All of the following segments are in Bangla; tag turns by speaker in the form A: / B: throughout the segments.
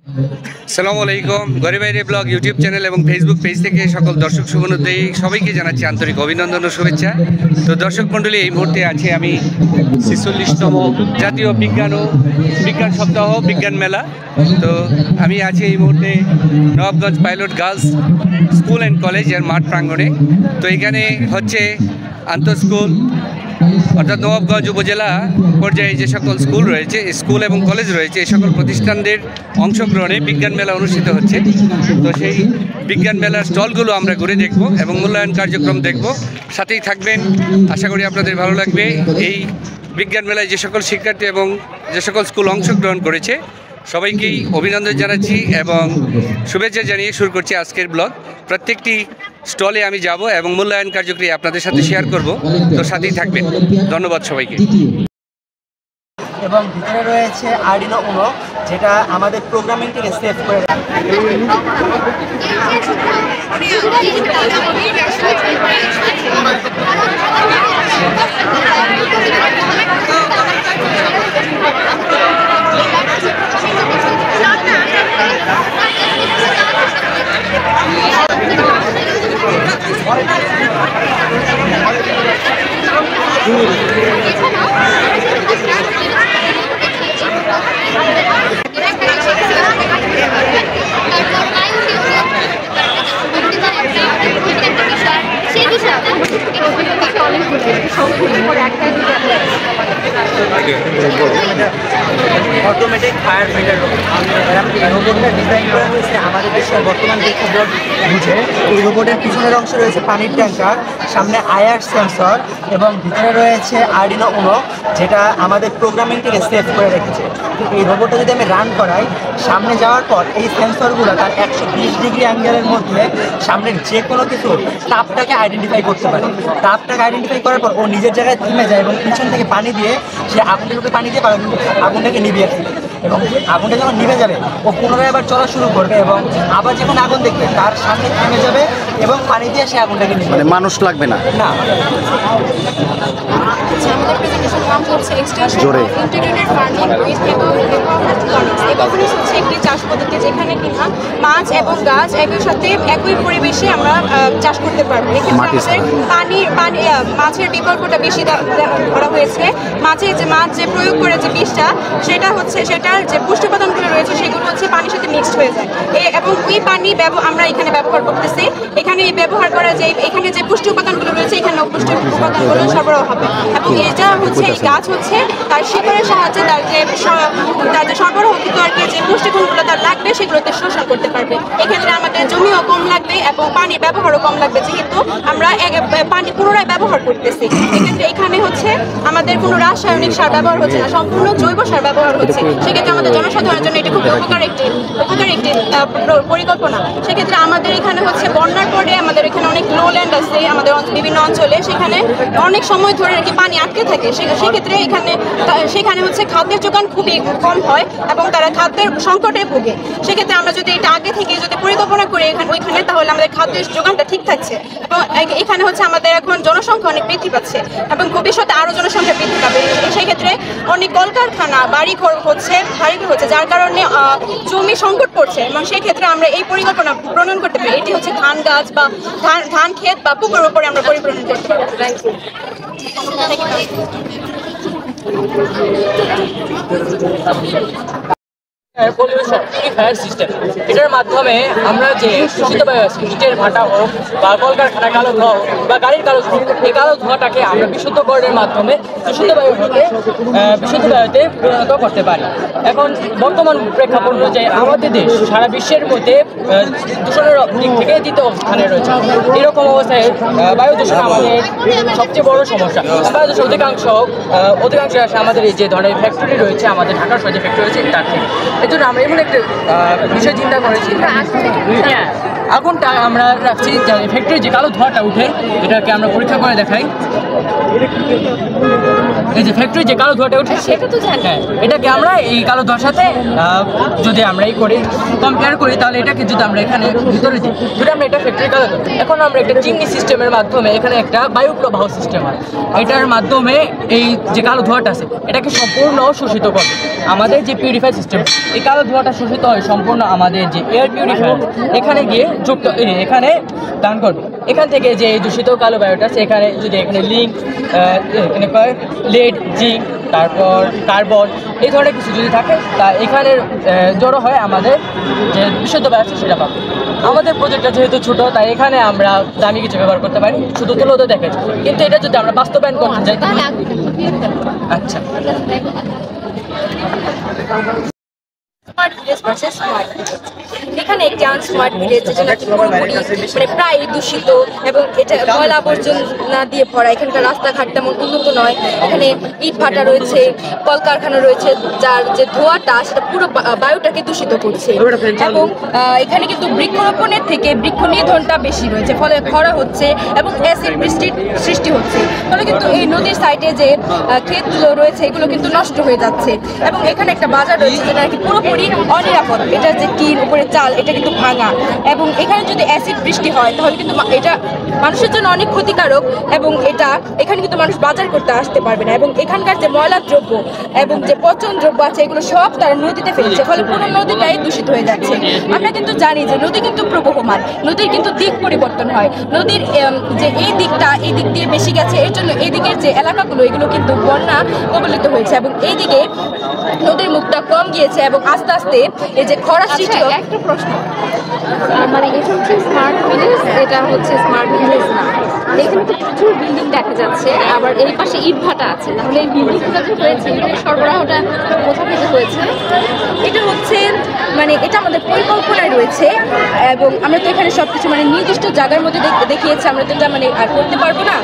A: আসসালামু আলাইকুম। ঘরে বাইরে ব্লগ ইউটিউব চ্যানেল এবং ফেসবুক পেজ থেকে সকল দর্শক শুভনুদ্দেয়ী সবাইকে জানাচ্ছি আন্তরিক অভিনন্দন ও শুভেচ্ছা। তো দর্শক মণ্ডলী, এই মুহূর্তে আছি আমি ৪৬তম জাতীয় বিজ্ঞান সপ্তাহ বিজ্ঞান মেলা। তো আমি আছি এই মুহূর্তে Nawabganj pilot girls school and কলেজের মাঠ প্রাঙ্গণে। তো এখানে হচ্ছে আন্তঃস্কুল অর্থাৎ নবাবগঞ্জ উপজেলা পর্যায়ে যে সকল স্কুল রয়েছে, স্কুল এবং কলেজ রয়েছে, এই সকল প্রতিষ্ঠানদের অংশগ্রহণে বিজ্ঞান মেলা অনুষ্ঠিত হচ্ছে। তো সেই বিজ্ঞান মেলার স্টলগুলো আমরা ঘুরে দেখব এবং মূল্যায়ন কার্যক্রম দেখব। সাথেই থাকবেন, আশা করি আপনাদের ভালো লাগবে। এই বিজ্ঞান মেলায় যে সকল শিক্ষার্থী এবং যে সকল স্কুল অংশগ্রহণ করেছে সবাইকেই অভিনন্দন জানাচ্ছি এবং শুভেচ্ছা জানিয়ে শুরু করছি আজকের ব্লগ। প্রত্যেকটি স্টলে আমি যাব এবং মূল্যায়ন কার্যক্রম আপনাদের সাথে শেয়ার করব। তো সাথেই থাকবেন। ধন্যবাদ সবাইকে।
B: এবং ভিতরে রয়েছে আরডিনো উনো, যেটা আমাদের প্রোগ্রামিংটাকে সেভ করে অটোমেটিক ফায়ার ফাইটার রোবটটা ডিজাইন করা হয়েছে আমাদের দেশের বর্তমান যে খবর বুঝে। এই রোবটের পিছনের অংশে রয়েছে পানির ট্যাঙ্কার, সামনে আয়ার সেন্সর এবং ভিতরে রয়েছে আরডিনো উনো, যেটা আমাদের প্রোগ্রামিংটাকে সেভ করে রেখেছে। তো এই রোবটটা যদি আমি রান করাই, সামনে যাওয়ার পর এই সেন্সরগুলো তার ১২০ ডিগ্রি অ্যাঙ্গেলের মধ্যে সামনের যে কোনো কিছু তাপটাকে আইডেন্টিফাই করতে পারে। তাপটাকে আইডেন্টিফাই করার পর ও নিজের জায়গায় থেমে যায় এবং পিছন থেকে পানি দিয়ে সে আগুনের উপরে পানি দিয়ে আগুনটাকে নিভিয়ে ফেলে। এবং আগুনটা যখন নিভে যাবে ও পুনরায় আবার চলা শুরু করবে এবং আবার যখন আগুন দেখবে তার সামনে থেমে যাবে এবং পানি দিয়ে সে আগুনটাকে নিভে,
C: মানে মানুষ লাগবে না।
B: না
D: আমাদের প্রেজেন্টেশন নাম হচ্ছে extension of integrated farming with economics. Economics হচ্ছে একটি চাষ পদ্ধতি যেখানে কিনা মাছ এবং গাছ একই সাথে একই পরিবেশে আমরা চাষ করতে পারবো। এক্ষেত্রে আমাদের মাছের বিকল্পটা বেশি ধরা হয়েছে। মাছ যে প্রয়োগ করে যে বিষটা, সেটার যে পুষ্টি উপাদানগুলো রয়েছে সেগুলো হচ্ছে পানির সাথে মিক্সড হয়ে যায় এবং ওই পানি আমরা এখানে ব্যবহার করতেছি। এখানে ব্যবহার করা যে এখানে যে পুষ্টি উপাদানগুলো রয়েছে, এখানে পুষ্টি উপাদানগুলো সরবরাহ হবে এবং এটা হচ্ছে এই গাছ হচ্ছে তার শিকড়ের সাহায্যে তার যে সরবরাহকৃত আর কি যে পুষ্টিগুণগুলো তার লাগবে সেগুলোতে শোষণ করতে পারবে। এক্ষেত্রে আমাদের জমিও কম লাগবে এবং পানির ব্যবহারও কম লাগবে, যেহেতু আমরা পানি পুনরায় ব্যবহার করতেছি। এক্ষেত্রে এখানে হচ্ছে আমাদের কোনো রাসায়নিক সার ব্যবহার হচ্ছে না, সম্পূর্ণ জৈব সার ব্যবহার হচ্ছে। সেক্ষেত্রে আমাদের জনসাধারণের জন্য এটা খুবই উপকার একটি পরিকল্পনা। সেক্ষেত্রে আমাদের এখানে হচ্ছে বন্যার পরে আমাদের এখানে অনেক লোল্যান্ড আছে আমাদের বিভিন্ন অঞ্চলে, সেখানে অনেক সময় ধরে আর কি পানি আটকে থাকে। সেক্ষেত্রে সেখানে হচ্ছে খাদ্যের যোগান খুবই কম হয় এবং তারা খাদ্যের সংকটে ভোগে। সেক্ষেত্রে আমরা যদি এটা আগে থেকে যদি পরিকল্পনা করি ওইখানে, তাহলে আমাদের খাদ্যের যোগানটা ঠিক থাকছে। এবং এখানে হচ্ছে আমাদের এখন জনসংখ্যা অনেক বৃদ্ধি পাচ্ছে এবং ভবিষ্যতে আরও জনসংখ্যা বৃদ্ধি পাবে। সেক্ষেত্রে অনেক কলকারখানা বাড়িঘর হচ্ছে, যার কারণে জমি সংকট পড়ছে এবং সেই ক্ষেত্রে আমরা এই পরিকল্পনা প্রণয়ন করতে পারি। এটি হচ্ছে ধান গাছ বা ধান ক্ষেত বা পুকুরের উপরে আমরা পরিপ্রণয়ন করতে পারি।
E: পিউরিফায়ার সিস্টেম, এটার মাধ্যমে আমরা যে দূষিত বায়ু আছে, ইটের ভাটা হোক বা কলকারখানা কালো ধোঁয়া হোক বা গাড়ির কালো ধোঁয়া, এই কালো ধোঁয়াটাকে আমরা বিশুদ্ধকরণের মাধ্যমে বিশুদ্ধ বায়ুতে পরিণত করতে পারি। এখন বর্তমান প্রেক্ষাপট অনুযায়ী আমাদের দেশ সারা বিশ্বের মধ্যে দূষণের দিক থেকে দ্বিতীয় স্থানে রয়েছে। এরকম অবস্থায় বায়ু দূষণ আমাদের সবচেয়ে বড় সমস্যা। বায়ু দূষণ অধিকাংশ আসে আমাদের এই যে ধরনের ফ্যাক্টরি রয়েছে, আমাদের ঢাকার শহরে যে ফ্যাক্টরি রয়েছে তার থেকে। এর জন্য আমরা এমন একটা বিষয় চিন্তা করেছি, হ্যাঁ আগুনটা আমরা রাখছি ফ্যাক্টরি যে কালো ধোঁয়াটা উঠে, এটাকে আমরা পরীক্ষা করে দেখাই। এই যে ফ্যাক্টরি যে কালো ধোঁয়াটা উঠে
D: সেটা তো জানি।
E: হ্যাঁ, এটাকে আমরা এই কালো ধোঁয়ার সাথে যদি আমরা এই করি কম্পেয়ার করি, তাহলে এটাকে যদি আমরা এখানে ভিতরে দিই, যদি আমরা এটা ফ্যাক্টরি কালো ধোঁয়া, এখন আমরা একটা চিমনি সিস্টেমের মাধ্যমে এখানে একটা বায়ু প্রবাহ সিস্টেম হয়, এটার মাধ্যমে এই যে কালো ধোঁয়াটা আছে এটাকে সম্পূর্ণ শোষিত করবে। আমাদের যে পিউরিফাই সিস্টেম, এই কালো ধোঁয়াটা শোষিত হয় সম্পূর্ণ আমাদের যে এয়ার পিউরিফায়ার এখানে গিয়ে যুক্ত, এখানে দান করবে। এখান থেকে যে দূষিত কালো বায়ুটা আছে, এখানে যদি এখানে লিঙ্ক এখানে লেড, জিঙ্ক, তারপর কার্বন এই ধরনের কিছু যদি থাকে, তা এখানে জড়ো হয় আমাদের যে বিশুদ্ধ বায়ু আছে সেটা পাবো। আমাদের প্রজেক্টটা যেহেতু ছোট, তাই এখানে আমরা দামি কিছু ব্যবহার করতে পারি, শুধু তুলোতে দেখেছি। কিন্তু এটা যদি আমরা বাস্তবায়ন করতে চাই, আচ্ছা
D: smart village versus smart village. এখানে একটি আনস্মার্ট ভিলেজ যেটা নাকি পুরোপুরি মানে প্রায় দূষিত এবং এটা ময়লা আবর্জনা দিয়ে ভরা। এখানকার রাস্তাঘাট তেমন উন্নত নয়, এখানে ইট ভাটা রয়েছে, কলকারখানা রয়েছে, যার যে ধোঁয়াটা সেটা পুরো বায়ুটাকে দূষিত করছে। এবং এখানে কিন্তু বৃক্ষরোপণের থেকে বৃক্ষ নিধনটা বেশি রয়েছে, ফলে খরা হচ্ছে এবং অ্যাসিড বৃষ্টির সৃষ্টি হচ্ছে। ফলে কিন্তু এই নদীর সাইডে যে ক্ষেতগুলো রয়েছে এগুলো কিন্তু নষ্ট হয়ে যাচ্ছে। এবং এখানে একটা বাজার রয়েছে যেটা নাকি পুরোপুরি অনিরাপদ। এটার যে টিন উপরে চাল এটা কিন্তু ভাঙা, এবং এখানে যদি অ্যাসিড বৃষ্টি হয় তাহলে কিন্তু এটা মানুষের জন্য অনেক ক্ষতিকারক, এবং এখানে কিন্তু মানুষ বাজার করতে আসতে পারবে না। এবং এখানকার যে ময়লা দ্রব্য এবং যে পচন দ্রব্য আছে এগুলো সব তারা নদীতে ফেলছে, ফলে পুরো নদীটাই দূষিত হয়ে যাচ্ছে। আমরা কিন্তু জানি যে নদী কিন্তু প্রবহমান, নদীর কিন্তু দিক পরিবর্তন হয়। নদীর যে এই দিক দিয়ে বেশি গেছে, এর জন্য এই দিকের যে এলাকাগুলো এগুলো কিন্তু বন্যা কবলিত হয়েছে, এবং এইদিকে নদীর মুখটা কম গিয়েছে এবং আস্তে আস্তে এই যে খরা সৃষ্টি।
C: একটা প্রশ্ন, মানে এটা হচ্ছে স্মার্ট ভিলেজ, এটা হচ্ছে স্মার্ট ভিলেজ না। এখানে তো প্রচুর বিল্ডিং দেখা যাচ্ছে, আবার এই পাশে ইট ভাটা আছে, তাহলে এই বিল্ডিংটা যে হয়েছে এটার সরবরাহটা কোথা থেকে হয়েছে?
D: এটা হচ্ছে মানে এটা আমাদের পরিকল্পনায় রয়েছে, এবং আমরা তো এখানে সবকিছু মানে নির্দিষ্ট জায়গার মধ্যে দেখিয়েছি, আমরা তো এটা মানে আর করতে পারবো না।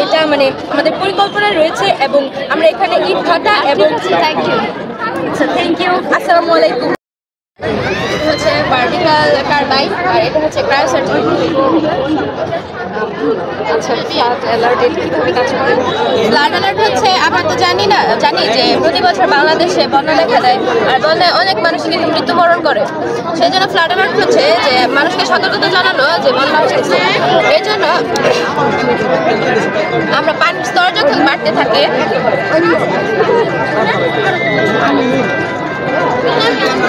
D: এটা মানে আমাদের পরিকল্পনায় রয়েছে, এবং আমরা এখানে ইট ভাটা এবং
C: থ্যাংক ইউ।
D: আচ্ছা, থ্যাংক ইউ, আসসালামু আলাইকুম।
C: হচ্ছে ভার্টিক্যাল কার্বাইন আর এটা হচ্ছে ক্রায়োসার্জিং। আচ্ছা, ফ্লাড অ্যালার্ট এটা কিভাবে কাজ করে?
F: ফ্লাড অ্যালার্ট হচ্ছে আমরা তো জানি যে প্রতি বছর বাংলাদেশে বন্যা দেখা দেয়, আর বন্যায় অনেক মানুষ কিন্তু মৃত্যুবরণ করে। সেই জন্য ফ্লাড অ্যালার্ট হচ্ছে যে মানুষকে সতর্কতা জানানো যে বন্যা হচ্ছে। এই জন্য আমরা পানির স্তর যখন বাড়তে থাকে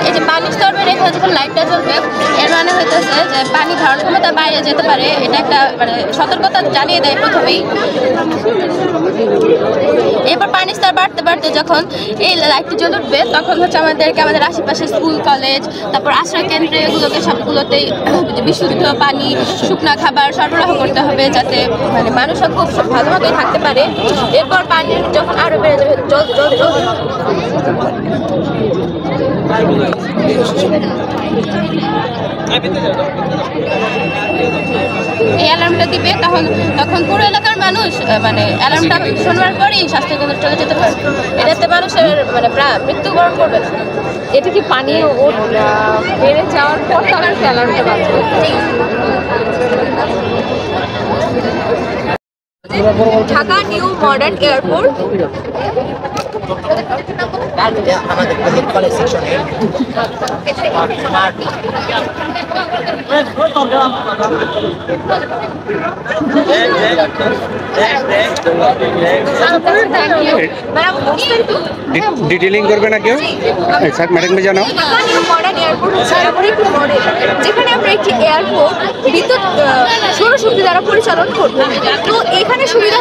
F: এই যে পানির স্তর বেড়ে এখানে যখন লাইটটা জ্বলবে, এর মানে হইতেছে যে পানি ধারণ ক্ষমতা বাইরে যেতে পারে। এটা একটা মানে সতর্কতা জানিয়ে দেয় প্রথমেই। এরপর পানির স্তর বাড়তে বাড়তে যখন এই লাইটটি জ্বলে উঠবে, তখন হচ্ছে আমাদের আশেপাশে স্কুল, কলেজ, তারপর আশ্রয় কেন্দ্রে এগুলোকে সবগুলোতেই বিশুদ্ধ পানি, শুকনা খাবার সরবরাহ করতে হবে, যাতে মানে মানুষও খুব ভালোভাবে থাকতে পারে। এরপর পানি যখন আরো বেড়ে যাবে এই অ্যালার্মটা দিবে, তখন পুরো এলাকার মানুষ মানে অ্যালার্মটা শোনার পরেই স্বাস্থ্যকেন্দ্রে চলে যেতে পারে। এটাতে মানুষের মানে মৃত্যুবরণ করবে না।
C: এটা কি পানি বেড়ে যাওয়ার পর তারা অ্যালার্মটা বাজবে?
D: Dhaka new modern airport.
B: আমাদের কলেজ সেকশনে
A: ডিটেলিং করবে না কেউ? স্যার ম্যাডামকে জানাও।
D: মডার্ন এয়ারপোর্ট হচ্ছে এমন একটি মডেল যেখানে আমরা একটি এয়ারপোর্ট বিদ্যুৎ সৌরশক্তি দ্বারা পরিচালন করব। তো এখানে সুবিধা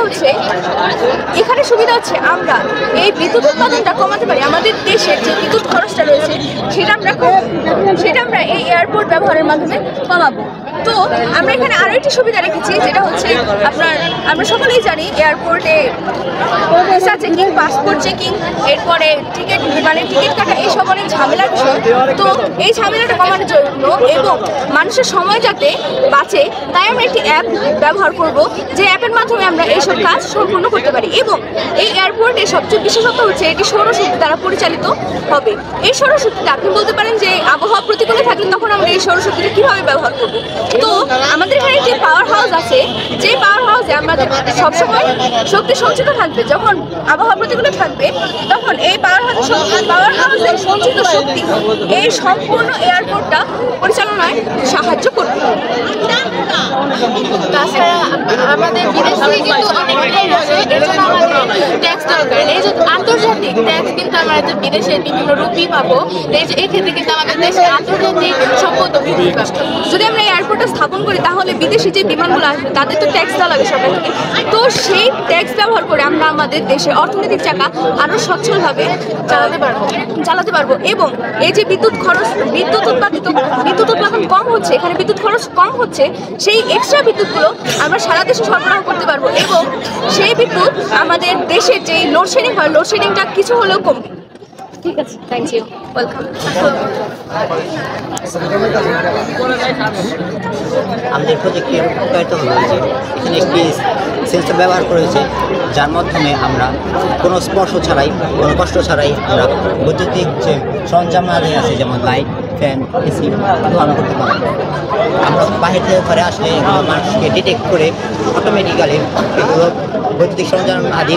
D: হচ্ছে আমরা এই বিদ্যুৎ উৎপাদনটা কমাতে পারি। আমাদের দেশের যে বিদ্যুৎ খরচটা রয়েছে সেটা আমরা এই এয়ারপোর্ট ব্যবহারের মাধ্যমে কমাবো। তো আমরা এখানে আরও একটি সুবিধা রেখেছি, যেটা হচ্ছে আমরা সকলেই জানি এয়ারপোর্টে ভিসা চেকিং, পাসপোর্ট চেকিং, এরপরে টিকিট কাটা, এইসব অনেক ঝামেলার বিষয়। তো এই ঝামেলাটা কমানোর জন্য এবং মানুষের সময় যাতে বাঁচে, তাই আমরা একটি অ্যাপ ব্যবহার করব, যে অ্যাপের মাধ্যমে আমরা এইসব কাজ সম্পূর্ণ করতে পারি। এবং এই এয়ারপোর্টে সবচেয়ে বিশেষত্ব
C: হচ্ছে এটি সৌরশক্তি দ্বারা পরিচালিত হবে। এই সৌরশক্তিটা আপনি বলতে পারেন যে আবহাওয়া প্রতিকূলে থাকলে তখন আমরা এই সৌরশক্তিটা কিভাবে ব্যবহার করব। তো আমাদের এখানে একটি পাওয়ার হাউস আছে, যে পাওয়ার হাউসে আমাদের সবসময় শক্তি সঞ্চিত থাকবে। যখন আবহাওয়া প্রতিকূলে থাকবে তখন এই পাওয়ার হাউসের সঞ্চিত শক্তি এই সম্পূর্ণ এয়ারপোর্টটা পরিচালনায় সাহায্য করবে।
F: তাছাড়া আমাদের বিদেশে কিন্তু অনেক ট্যাক্স আছে, এর জন্য আমাদের ট্যাক্স দরকার। এই যে আন্তর্জাতিক ট্যাক্স কিন্তু আমরা বিদেশের বিভিন্ন রূপই পাবো, এই ক্ষেত্রে কিন্তু আমাদের দেশে আন্তর্জাতিক সম্পদ বৃদ্ধি পাবে।
C: যদি আমরা এয়ারপোর্টটা স্থাপন করি তাহলে বিদেশি যে বিমানগুলো আসবে তাদের তো ট্যাক্স দেওয়া লাগে সরকার থেকে। তো সেই ট্যাক্স ব্যবহার করে আমরা আমাদের দেশের অর্থনৈতিক চাকা আরও সচ্ছলভাবে চালাতে পারবো। এবং এই যে বিদ্যুৎ উৎপাদন কম হচ্ছে, এখানে বিদ্যুৎ খরচ কম হচ্ছে, সেই এক্সট্রা বিদ্যুৎগুলো আমরা সারা দেশে সরবরাহ করতে পারবো এবং সেই বিদ্যুৎ আমাদের দেশের যে লোডশেডিং হয় লোডশেডিংটা কিছু হলেও কমবে।
F: ঠিক আছে, থ্যাংক ইউ, ওয়েলকাম।
G: আমাদের প্রজেক্টটি রূপায়িত হলো যে এখানে একটি সেন্সর ব্যবহার করেছে, যার মাধ্যমে আমরা কোনো স্পর্শ ছাড়াই, কোনো কষ্ট ছাড়াই আমরা বৈদ্যুতিক যে সরঞ্জাম আছে যেমন লাইট, ফ্যান, এসি আমরা করতে পারবো। আমরা বাহির থেকে ঘরে আসলে এগুলো মানুষকে ডিটেক্ট করে অটোমেটিক্যালি এগুলো বৈদ্যুতিক সরঞ্জাম আদি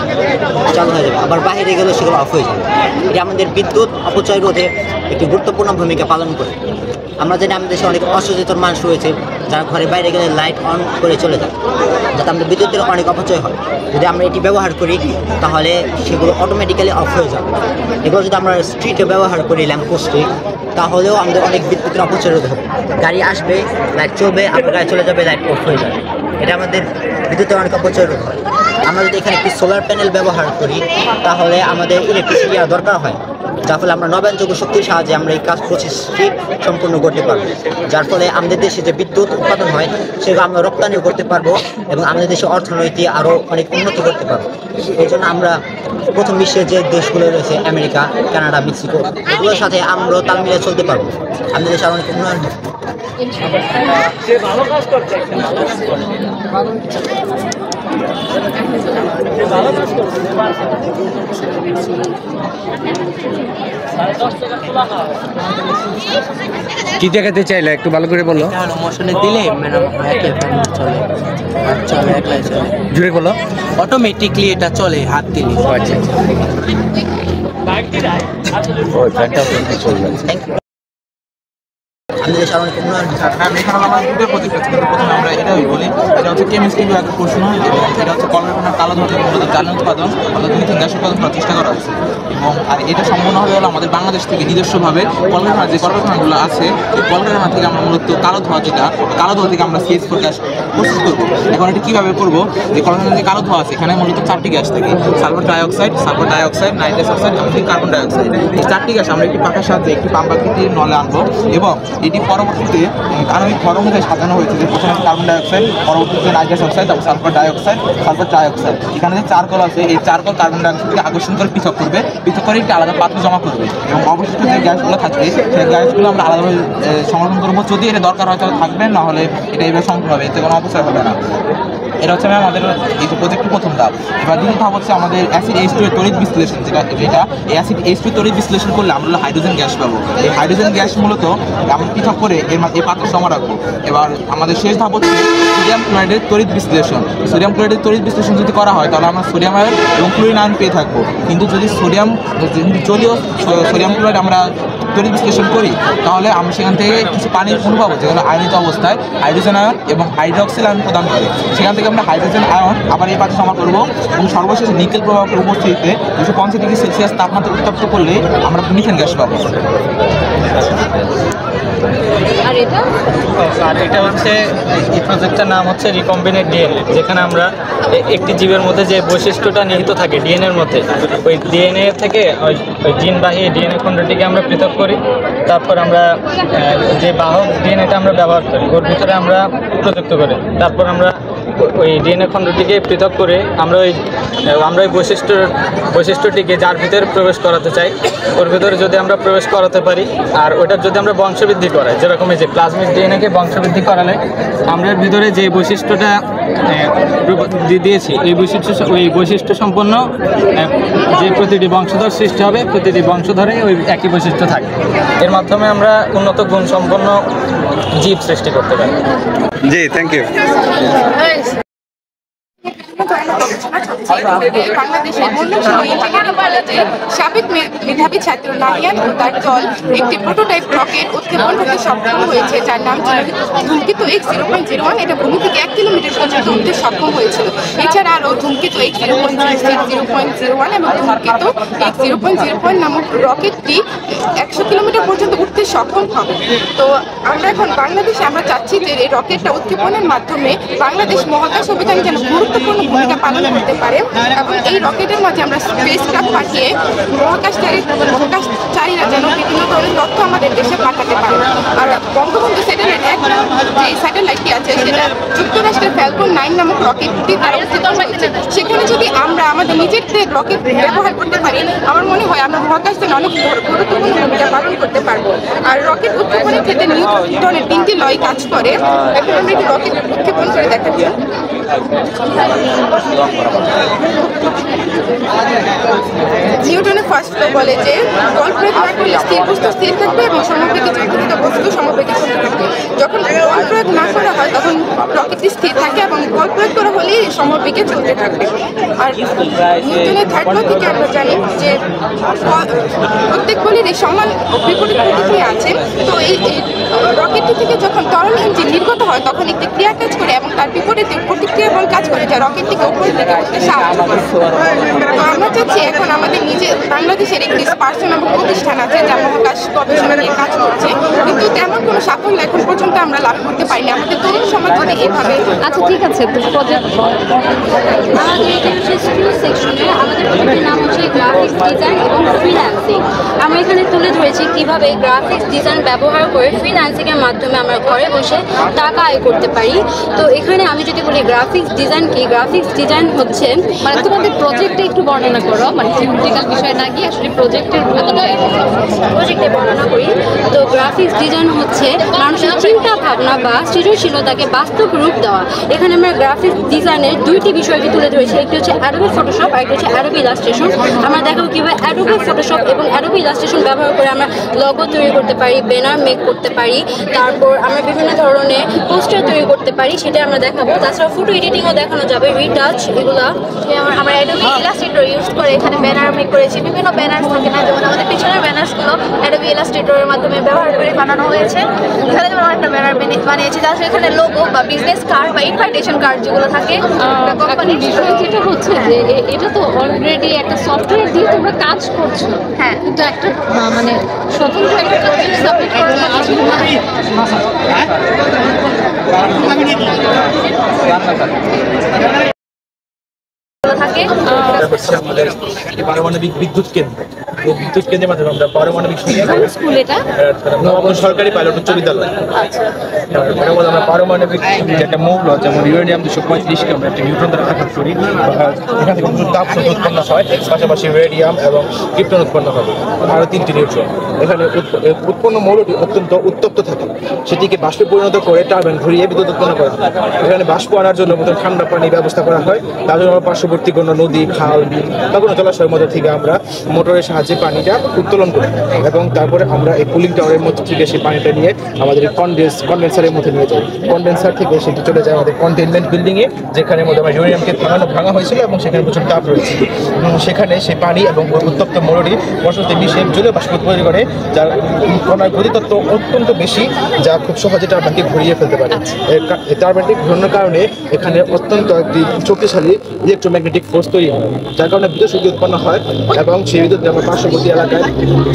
G: চালু হয়ে যাবে, আবার বাইরে গেলেও সেগুলো অফ হয়ে যাবে। এটি আমাদের বিদ্যুৎ অপচয় রোধে একটি গুরুত্বপূর্ণ ভূমিকা পালন করে। আমরা জানি আমাদের দেশে অনেক অসচেতন মানুষ রয়েছে যারা ঘরে বাইরে গেলে লাইট অন করে চলে যায়, যাতে আমাদের বিদ্যুতের অনেক অপচয় হয়। যদি আমরা এটি ব্যবহার করি তাহলে সেগুলো অটোমেটিক্যালি অফ হয়ে যাবে। এগুলো যদি আমরা স্ট্রিটে ব্যবহার করি ল্যাম্পপোস্টে, তাহলেও আমাদের অনেক বিদ্যুতের অপচয় রোধ হবে। গাড়ি আসবে, লাইট চলবে, আপনার গাড়ি চলে যাবে, লাইট অফ হয়ে যাবে। এটা আমাদের বিদ্যুতের অনেক অপচয় রোধ হয়। আমরা যদি এখানে একটি সোলার প্যানেল ব্যবহার করি তাহলে আমাদের ইলেকট্রিসিটি আর দরকার হয়, যার ফলে আমরা নবায়নযোগ্য শক্তির সাহায্যে আমরা এই প্রসেসটি সম্পূর্ণ করতে পারবো। যার ফলে আমাদের দেশে যে বিদ্যুৎ উৎপাদন হয় সেগুলো আমরা রপ্তানিও করতে পারবো এবং আমাদের দেশের অর্থনীতি আরও অনেক উন্নতি করতে পারবো। এই জন্য আমরা প্রথম বিশ্বের যে দেশগুলো রয়েছে আমেরিকা, কানাডা, মেক্সিকো, এগুলোর সাথে আমরা তাল মিলিয়ে চলতে পারবো। আমাদের দেশে অনেক উন্নয়ন হবে।
A: কি দেখাতে চাইলে একটু ভালো করে বলো।
B: মোশনে দিলে
A: জুড়ে বলো।
B: অটোমেটিকলি এটা চলে হাত দিলে।
A: আচ্ছা
G: আমাদের দেশে অনেক উন্নয়ন হবে।
H: এখানে আমার দুটো প্রজেক্ট আছে, কিন্তু প্রথমে আমরা এটাই বলি। এটা হচ্ছে কেমিস্ট্রি বিভাগের প্রশ্ন এবং এটা হচ্ছে কলকারখানার কালো ধোঁয়া মূলত জ্বালানি উৎপাদন অর্থাৎ মিথেন গ্যাস উৎপাদন করার চেষ্টা করা হয়েছে। আর এটা সম্পূর্ণ হবে হলো আমাদের বাংলাদেশ থেকে নিজস্বভাবে কলকারখানা যে কলকারখানাগুলো আছে এই কলকারখানা থেকে আমরা মূলত কালো ধোঁয়া থেকে আমরা CH4 গ্যাস প্রসেস করবো। এখন এটা কীভাবে করবো, যে কলকারখানার যে কালো ধোঁয়া আছে এখানে মূলত 4টি গ্যাস থাকে, সালফার ডাইঅক্সাইড, নাইট্রাস অক্সাইড এবং কার্বন ডাইঅক্সাইড। এই 4টি গ্যাস আমরা একটি পাখার সাহায্যে একটি পাম্পাকৃতির নলে আনবো এবং এটি পরবর্তীতে আণবিক ভর অনুযায়ী সাজানো হয়েছে, যে প্রথমে কার্বন ডাইঅক্সাইড, পরবর্তীতে নাইট্রাস অক্সাইড, তারপর সালফার ট্রাইঅক্সাইড। এখানে যে চারকোল আছে এই চারকোল কার্বন ডাইঅক্সাইডকে আকর্ষণ করে পৃথক করবে একটি আলাদা পাত্রে জমা করবে এবং অবশিষ্ট যে গ্যাসগুলো থাকবে সেই গ্যাসগুলো আমরা আলাদাভাবে সংরক্ষণ করবো। যদি এটা দরকার হয় তাহলে থাকবে, না হলে এটা এইভাবে সংরক্ষণ হবে, এতে কোনো অপচয় হবে না। এটা হচ্ছে ম্যাম আমাদের এই যে প্রজেক্টের প্রথম ধাপ। এবার দ্বিতীয় ধাপ হচ্ছে আমাদের অ্যাসিড H2 এর তড়িৎ বিশ্লেষণ, যেটা এই অ্যাসিড H2 তড়িৎ বিশ্লেষণ করলে আমরা হাইড্রোজেন গ্যাস পাবো। এই হাইড্রোজেন গ্যাস মূলত আমরা পৃথক করে এই পাত্রে জমা রাখবো। এবার আমাদের শেষ ধাপ হচ্ছে সোডিয়াম ক্লোরাইডের তড়িৎ বিশ্লেষণ। সোডিয়াম ক্লোরাইডের তড়িৎ বিশ্লেষণ যদি করা হয় তাহলে আমরা সোডিয়াম আয়ন এবং ক্লোরিন আয়ন পেয়ে থাকবো। কিন্তু যদি জলীয় সোডিয়াম ক্লোরাইড আমরা তড়িৎ বিশ্লেষণ করি তাহলে আমরা সেখান থেকে কিছু পানির অণু পাবো, যেগুলো আয়নিত অবস্থায় হাইড্রোজেন আয়ন এবং হাইড্রক্সিল আয়ন প্রদান করে। সেখান থেকে আমরা হাইড্রোজেন আয়ন আবার এই পাত্রে জমা করবো এবং সর্বশেষে নিকেল প্রবাহের উপস্থিতিতে 250 ডিগ্রি সেলসিয়াস তাপমাত্রা উত্তপ্ত করলে আমরা মিথেন গ্যাস পাবো।
C: আর
E: এটা হচ্ছে এই প্রজেক্টটার নাম হচ্ছে রিকম্বিনেট ডিএনএ, যেখানে আমরা একটি জীবের মধ্যে যে বৈশিষ্ট্যটা নিহিত থাকে ডিএনএর মধ্যে, ওই ডিএনএ থেকে ওই জিনবাহী ডিএনএ খণ্ডটিকে আমরা পৃথক করি। তারপর আমরা যে বাহক ডিএনএটা আমরা ব্যবহার করি ওর ভিতরে আমরা প্রযুক্ত করি। তারপর আমরা ওই ডিএনএ খণ্ডটিকে পৃথক করে আমরা ওই বৈশিষ্ট্যটিকে যার ভিতরে প্রবেশ করাতে চাই, ওর ভিতরে যদি আমরা প্রবেশ করাতে পারি আর ওটার যদি আমরা বংশবৃদ্ধি করাই, যেরকম এই যে প্লাজমিক ডিএনএকে বংশবৃদ্ধি করালে আমরা এর ভিতরে যে বৈশিষ্ট্যটা দিয়েছি ওই বৈশিষ্ট্য সম্পন্ন যে প্রতিটি বংশধর সৃষ্টি হবে, প্রতিটি বংশধরে ওই একই বৈশিষ্ট্য থাকে। এর মাধ্যমে আমরা উন্নত গুণ সম্পন্ন জীব সৃষ্টি করতে পারি।
A: জি, থ্যাংক ইউ।
D: বাংলাদেশের অন্যতম ইঞ্জিনিয়ারিং কলেজে সাবেক মেধাবী ছাত্র নাহিয়ান ও তার দল একটি প্রোটোটাইপ রকেট উৎক্ষেপণ করতে সক্ষম হয়েছে, যার নাম ছিল ধূমকেতু X0.01। এটা ভূমি থেকে 1 কিলোমিটার পর্যন্ত উঠতে সক্ষম হয়েছিল। এছাড়া আরও ধূমকেতু X0.06, 0.01 এবং ধূমকেতু X0.01 নামক রকেটটি 100 কিলোমিটার পর্যন্ত উঠতে সক্ষম হবে। তো আমরা এখন বাংলাদেশে আমরা চাচ্ছি যে এই রকেটটা উৎক্ষেপণের মাধ্যমে বাংলাদেশ মহাকাশ অভিযানে যেন গুরুত্বপূর্ণ ভূমিকা পালন করতে পারে এবং এই রকেটের মাঝে আমরা স্পেসক্রাফট পাঠিয়ে মহাকাশচারীরা যেন বিভিন্ন ধরনের তথ্য আমাদের দেশে পাঠাতে পারে। আর বঙ্গবন্ধু স্যাটেলাইট যে স্যাটেলাইটটি আছে সেটা যুক্তরাষ্ট্রের ফ্যালকন 9 নামক রকেটটি দ্বারা উৎক্ষেপণ হয়েছে। সেখানে যদি আমরা আমাদের নিজেদের রকেট ব্যবহার করতে পারি, আমার মনে হয় আমরা মহাকাশে অনেক গুরুত্বপূর্ণ ভূমিকা পালন করতে পারবো। আর রকেট উৎক্ষেপণের ক্ষেত্রে নিউটনের 3টি লয় কাজ করে। এখন আমরা একটি রকেট উৎক্ষেপণ করে দেখাচ্ছি। নিউটনের ফার্স্ট ল বলে যে বল প্রয়োগ না করলে স্থির বস্তু স্থির থাকবে এবং সমবেগে চলন্ত বস্তু সমবেগে চলতে থাকবে। যখন বল প্রয়োগ না করা হয় তখন রকেটটি স্থির থাকে এবং বল প্রয়োগ করা হলেই সমবেগে চলতে থাকবে। আর নিউটনের থার্ড ল থেকে আমরা জানি যে প্রত্যেক বলের এই সমান বিপরীত প্রতিক্রিয়া আছে। তো এই রকেটটি থেকে যখন তরল ইঞ্জিন নির্গত হয় তখন একটি ক্রিয়া কাজ করে এবং তার বিপরীতে প্রতিক্রিয়া বল কাজ করে, যা রকেটটিকে উপর দিকে উঠতে সাহায্য করে। তো আমরা চাচ্ছি এখন আমাদের বাংলাদেশের একটি স্পার্সন এবং প্রতিষ্ঠান আছে যা মহাকাশ গবেষণা নিয়ে কাজ করছে, কিন্তু তেমন কোনো সাফল্য এখন পর্যন্ত আমরা লাভ করতে পারিনি। আমাদের তরুণ সমাজ যদি এভাবে
C: আচ্ছা ঠিক আছে, প্রজেক্ট আমাদের এটা হচ্ছে স্কুল সেকশনে আমাদের প্রজেক্টের নাম হচ্ছে গ্রাফিক্স ডিজাইন এবং ফ্রিল্যান্সিং। আমরা এখানে তুলে ধরেছি কিভাবে গ্রাফিক্স ডিজাইন ব্যবহার করে ফ্রিল্যান্সিংয়ের মাধ্যমে আমরা ঘরে বসে টাকা আয় করতে পারি। তো এখানে আমি যদি বলি গ্রাফিক্স ডিজাইন কি, গ্রাফিক্স ডিজাইন হচ্ছে মানে তোমাদের প্রজেক্টে একটু বর্ণনা করো, মানে থিওরিটিক্যাল বিষয় না গিয়ে আসলে প্রজেক্টের প্রজেক্টে বর্ণনা করি। তো গ্রাফিক্স ডিজাইন হচ্ছে মানুষের চিন্তা ভাবনা বা সৃজনশীলতাকে বাস্তব রূপ দেওয়া। এখানে আমরা গ্রাফিক্স ডিজাইনের 2টি বিষয়কে তুলে ধরেছি, একটি হচ্ছে অ্যাডোবি ফটোশপ আর একটি হচ্ছে অ্যাডোবি ইলাস্ট্রেশন। আমরা দেখাবো কীভাবে অ্যাডোবি ফটোশপ এবং অ্যাডোবি ইলাস্ট্রেশন ব্যবহার করে আমরা লগো তৈরি করতে পারি, ব্যানার মেক করতে পারি, তারপর আমরা বিভিন্ন ধরনের পোস্টার তৈরি করতে পারি, সেটা আমরা দেখাবো। তাছাড়া ফটো এডিটিংও দেখানো যাবে, রিটাচ এগুলো।
F: আমরা অ্যাডোবি ইলাস্ট্রেটর ইউজ করে এখানে ব্যানার মেক করেছি। বিভিন্ন ব্যানার থাকে না, যেমন আমাদের পিছনের ব্যানার্সগুলো অ্যাডোবি ইলাস্ট্রেটরের মাধ্যমে ব্যবহার করে বানানো হয়েছে। এখানে যেমন একটা ব্যানার বানিয়েছি, তার সাথে এখানে লোগো বা বিজনেস কার্ড বা ইনভাইটেশন কার্ড যেগুলো থাকে কোম্পানির
C: বিষয় যেটা হচ্ছে যে এটা তো অলরেডি একটা সফটওয়্যার দিয়ে তোমরা কাজ করছো,
F: হ্যাঁ,
C: কিন্তু একটা মানে স্বতন্ত্র একটা প্রজেক্ট সাবমিট করার কিছু
F: থাকে।
I: আমাদের পারমাণবিক বিদ্যুৎ কেন্দ্র, এই বিদ্যুৎ কেন্দ্রের মাধ্যমে আমরা পারমাণবিক
C: স্কুল এটা
I: নবাবগঞ্জ সরকারি পাইলট উচ্চ বিদ্যালয়। আমরা পারমাণবিক যে একটা মৌল যেমন ইউরেনিয়াম 235কে আমরা একটা নিউট্রন দ্বারা আঘাত করি, এখান থেকে প্রচুর তাপ উৎপন্ন হয়, পাশাপাশি রেডিয়াম এবং ক্রিপ্টন উৎপন্ন হবে, আরও 3টি নিউট্রন। এখানে উৎপন্ন মৌলটি অত্যন্ত উত্তপ্ত থাকে, সেটিকে বাষ্পে পরিণত করে টারবাইন ঘুরিয়ে বিদ্যুৎ উৎপন্ন করা হয়। এখানে বাষ্প আনার জন্য প্রথম ঠান্ডা পানির ব্যবস্থা করা হয়, তার জন্য পার্শ্ববর্তী কোনো নদী, খাল, বিল বা কোনো জলাশয়ের মধ্যে থেকে আমরা মোটরের সাহায্যে পানিটা উত্তোলন করি এবং তারপরে আমরা এই কুলিং টাওয়ারের মধ্যে থেকে সেই পানিটা নিয়ে আমাদের কন্ডেন্সারের মধ্যে নিয়ে যাই। কন্ডেন্সার থেকে সেটি চলে যায় আমাদের কন্টেইনমেন্ট বিল্ডিংয়ে, যেখানে মধ্যে আমার ইউরেনিয়ামকে ভাঙা হয়েছিল এবং সেখানে প্রচুর তাপ রয়েছে। সেখানে সেই পানি এবং উত্তপ্ত মৌলটি বসতে মিশে জলীয় বাষ্প তৈরি করে, যার কণার গতিতত্ত্ব অত্যন্ত বেশি, যা খুব সহজে টারবাইনকে ঘুরিয়ে ফেলতে পারে। এই টারবাইনটি ঘোরানোর কারণে এখানে অত্যন্ত একটি শক্তিশালী ইলেকট্রোম্যাগনেটিক ইলেকট্রোম্যাগনেটিক ফোর্স তৈরি হয়, যার কারণে বিদ্যুৎ শক্তি উৎপন্ন হয় এবং সেই বিদ্যুৎ আমরা পার্শ্ববর্তী এলাকায়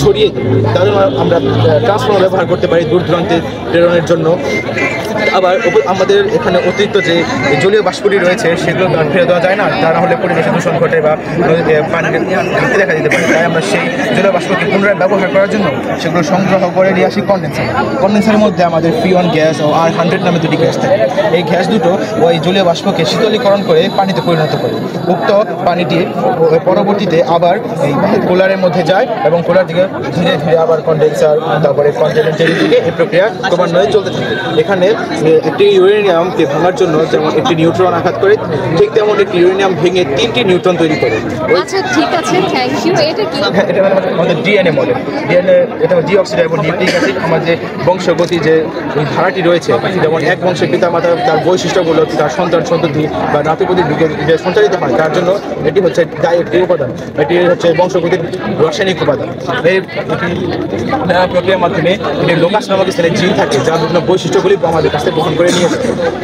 I: ছড়িয়ে দিই। তার জন্য আমরা ট্রান্সফর্মার ব্যবহার করতে পারি দূর দূরান্তে প্রেরণের জন্য। আবার আমাদের এখানে অতিরিক্ত যে জলীয় বাষ্পটি রয়েছে সেগুলো ফেলে দেওয়া যায় না, তা না হলে পরিবেশে দূষণ ঘটে বা পানিতে দেখা দিতে পারে। তাই আমরা সেই জলীয় বাষ্পকে পুনরায় ব্যবহার করার জন্য সেগুলো সংগ্রহ করে নিয়ে আসি কনডেন্সারের মধ্যে আমাদের ফ্রিয়ন গ্যাস ও R100 নামে দুটি গ্যাস থাকে। এই গ্যাস দুটো ওই জলীয় বাষ্পকে শীতলীকরণ করে পানিতে পরিণত করে। উক্ত পানিটি পরবর্তীতে আবার এই কুলারের মধ্যে যায় এবং কুলার থেকে ধীরে ধীরে আবার কনডেন্সার, তারপরে কন্টেনার থেকে এই প্রক্রিয়া ক্রমান্বয়ে চলতে থাকে। এখানে একটি ইউরেনিয়ামকে ভাঙার জন্য যেমন একটি নিউট্রন আঘাত করে, ঠিক তেমন একটি ইউরেনিয়াম ভেঙে 3টি নিউট্রন তৈরি করে।
C: আচ্ছা ঠিক আছে, থ্যাংক ইউ। এটা কি?
I: এটা আমাদের ডিএনএ মডেল। ডিএনএ এটা ডিঅক্সিরাইবো নিউক্লিক অ্যাসিড। আমাদের বংশগতি যে ধারাটি রয়েছে, যেমন এক বংশের পিতামাতা তার বৈশিষ্ট্যগুলো তার সন্তান সন্ততি বা নাতিপতির দিকে যে সঞ্চালিত হয়, তার জন্য এটি হচ্ছে একটি উপাদান। এটি হচ্ছে বংশগতির রাসায়নিক উপাদান। এই প্রক্রিয়ার মাধ্যমে এটি লোকাস নামক স্থানে জিন থাকে, যা বিভিন্ন বৈশিষ্ট্যগুলি আমাদের কাছে গ্রহণ করে নিয়েছে।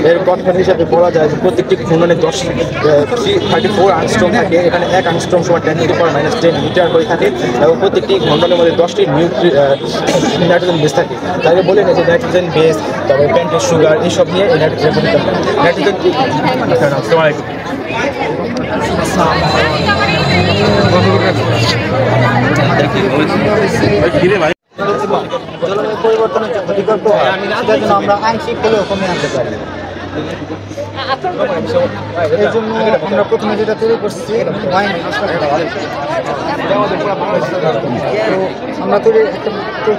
I: এর গঠন হিসাবে বলা যায় যে প্রত্যেকটি ঘূর্ণনে 34 আংস্ট্রম থাকে। এখানে 1 আংস্ট্রম সমান 10⁻⁻10 মিটার হয়ে থাকে এবং প্রত্যেকটি ঘূর্ণনের মধ্যে 10টি নাইট্রোজেন বেস থাকে। তাকে বলে যে নাইট্রোজেন বেস, তারপরে পেন্টোজ সুগার, এইসব নিয়ে এই নাইট্রোজেন
G: জলবায়ু পরিবর্তনের যে ক্ষতিকর প্রভাব, সেটার জন্য আমরা আংশিক হলেও কমিয়ে আনতে পারি। এর জন্য আমরা প্রথমে যেটা তৈরি করছি ওয়াইন, আমরা তৈরি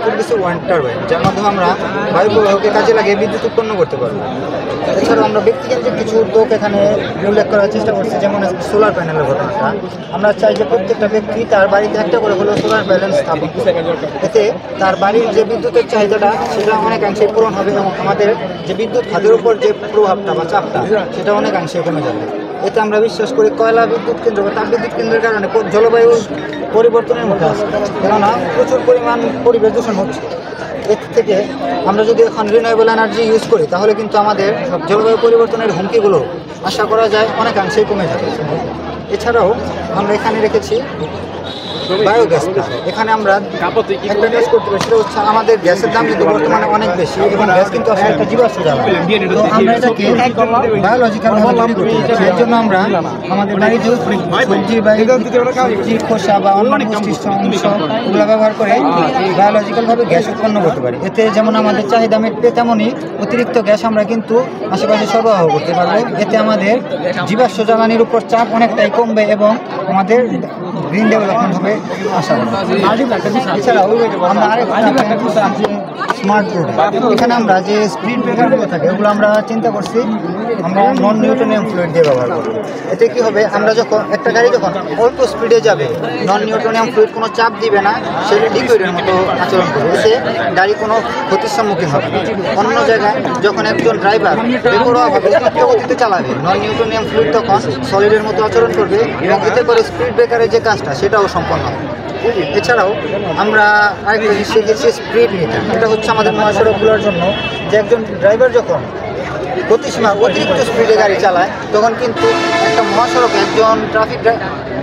G: করতেছি ওয়াইন টারবাইন, যার মাধ্যমে আমরা বায়ু প্রবাহকে কাজে লাগিয়ে বিদ্যুৎ উৎপন্ন করতে পারবো। এছাড়াও আমরা ব্যক্তিকেন্দ্রিক কিছু উদ্যোগ এখানে উল্লেখ করার চেষ্টা করছি, যেমন সোলার প্যানেলের ঘটনাটা। আমরা চাই যে প্রত্যেকটা ব্যক্তি তার বাড়িতে একটা করে হলেও সোলার প্যানেল স্থাপন করবে। এতে তার বাড়ির যে বিদ্যুতের চাহিদাটা সেটা অনেকাংশে পূরণ হবে এবং আমাদের যে বিদ্যুৎ খাতের উপর যে প্রভাবটা বা চাপটা সেটা অনেকাংশে কমে যাবে। এতে আমরা বিশ্বাস করি কয়লা বিদ্যুৎ কেন্দ্র বা তাপবিদ্যুৎ কেন্দ্রের কারণে জলবায়ু পরিবর্তনের মধ্যে আছে, কেননা প্রচুর পরিমাণ পরিবেশ দূষণ হচ্ছে। এর থেকে আমরা যদি এখন রিনিউয়েবল এনার্জি ইউজ করি, তাহলে কিন্তু আমাদের জলবায়ু পরিবর্তনের হুমকিগুলো আশা করা যায় অনেকাংশেই কমে যাবে। এছাড়াও আমরা এখানে রেখেছি বায়োগ্যাস। এখানে আমরা একটা কাজ করতে পারি, সেটা হচ্ছে আমাদের গ্যাসের দাম কিন্তু বর্তমানে অনেক বেশি এবং গ্যাস কিন্তু আসলে একটা জীবাশ্ম জ্বালানি। তো আমরা এটাকে বায়োলজিক্যাল ভাবে তৈরি করতে চাই। এর জন্য আমরা আমাদের বাড়িতে সবজি খোসা বা অন্যান্য অবশিষ্ট অংশ ওগুলো ব্যবহার করে বায়োলজিক্যালভাবে গ্যাস উৎপন্ন করতে পারি। এতে যেমন আমাদের চাহিদা মিটবে, তেমনই অতিরিক্ত গ্যাস আমরা কিন্তু আশেপাশে সরবরাহ করতে পারবো। এতে আমাদের জীবাশ্ম জ্বালানির উপর চাপ অনেকটাই কমবে এবং আমাদের গ্রিন ডেভেলপমেন্ট হবে আশা করি। এছাড়াও আমরা আরেকটা স্মার্ট রোড, এখানে আমরা যে স্পিড ব্রেকারগুলো থাকে ওগুলো আমরা চিন্তা করছি আমরা নন নিউটনিয়াম ফ্লুইড দিয়ে ব্যবহার করবো। এতে কী হবে, আমরা যখন একটা গাড়ি যখন অল্প স্পিডে যাবে, নন নিউটনিয়াম ফ্লুইড কোনো চাপ দিবে না, সেটা লিকুইডের মতো আচরণ করবে। এতে গাড়ি কোনো ক্ষতির সম্মুখীন হবে না। অন্য জায়গায় যখন একজন ড্রাইভার বেপরোয়াভাবে গতিতে চালাবে, নন নিউটনিয়াম ফ্লুইড তখন সলিডের মতো আচরণ করবে এবং এতে করে স্পিড ব্রেকারের যে কাজটা সেটাও সম্পন্ন হবে। এছাড়াও আমরা আরেকটা জিনিস শিখেছি স্পিড মিটার। এটা হচ্ছে আমাদের মহাসড়কগুলোর জন্য, যে একজন ড্রাইভার যখন গতিসীমা অতিরিক্ত স্পিডে গাড়ি চালায়, তখন কিন্তু একটা মহাসড়কে একজন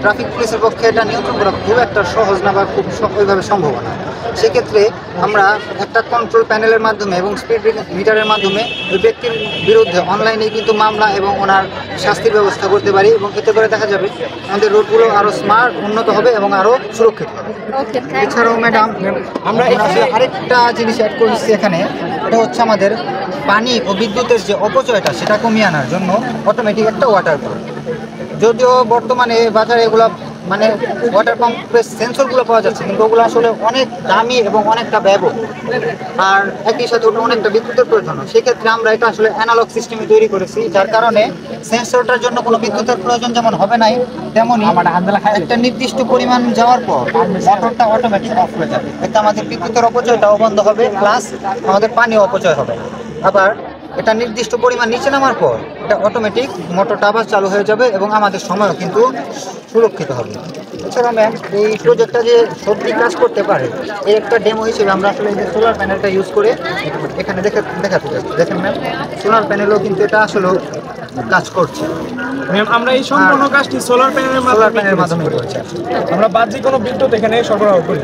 G: ট্রাফিক পুলিশের পক্ষে এটা নিয়ন্ত্রণ করা খুব একটা সহজ না বা খুব ওইভাবে সম্ভব না। সেক্ষেত্রে আমরা একটা কন্ট্রোল প্যানেলের মাধ্যমে এবং স্পিড মিটারের মাধ্যমে ওই ব্যক্তির বিরুদ্ধে অনলাইনে কিন্তু মামলা এবং ওনার শাস্তির ব্যবস্থা করতে পারি এবং এতে করে দেখা যাবে আমাদের রোডগুলো আরও স্মার্ট, উন্নত হবে এবং আরও সুরক্ষিত হবে। এছাড়াও ম্যাডাম আমরা এখানে আরেকটা জিনিস অ্যাড করেছি এখানে, এটা হচ্ছে আমাদের পানি ও বিদ্যুতের যে অপচয়টা সেটা কমিয়ে আনার জন্য অটোমেটিক একটা ওয়াটার পাম্প। যদিও বর্তমানে বাজারে এগুলো মানে ওয়াটার পাম্পের সেন্সরগুলো পাওয়া যাচ্ছে, কিন্তু ওগুলো আসলে অনেক দামি এবং অনেকটা ব্যয়বহুল, আর একই সাথে ওটা অনেকটা বিদ্যুতের প্রয়োজন। সেক্ষেত্রে আমরা এটা আসলে অ্যানালগ সিস্টেমে তৈরি করেছি, যার কারণে সেন্সরটার জন্য কোনো বিদ্যুতের প্রয়োজন যেমন হবে নাই, তেমনই একটা নির্দিষ্ট পরিমাণ যাওয়ার পর মোটরটা অটোমেটিক অফ হয়ে যাবে। এতে আমাদের বিদ্যুতের অপচয়টাও বন্ধ হবে, প্লাস আমাদের পানিও অপচয় হবে। আবার এটা নির্দিষ্ট পরিমাণ নিচে নামার পর এটা অটোমেটিক মোটরটা আবার চালু হয়ে যাবে এবং আমাদের সময়ও কিন্তু সুরক্ষিত হবে।
B: এছাড়া ম্যাম এই প্রজেক্টটা যে সত্যি কাজ করতে পারে এর একটা ডেমো হিসেবে আমরা আসলে এই যে সোলার প্যানেলটা ইউজ করে এখানে দেখাতে চাই। দেখেন ম্যাম সোলার প্যানেলও কিন্তু এটা আসলে কাজ করছে।
I: ম্যাম আমরা এই সম্পূর্ণ কাজটি সোলার প্যানেলের মাধ্যমে
B: করছি।
I: আমরা বাহ্যিক কোনো বিদ্যুৎ এখানে সরবরাহ করি।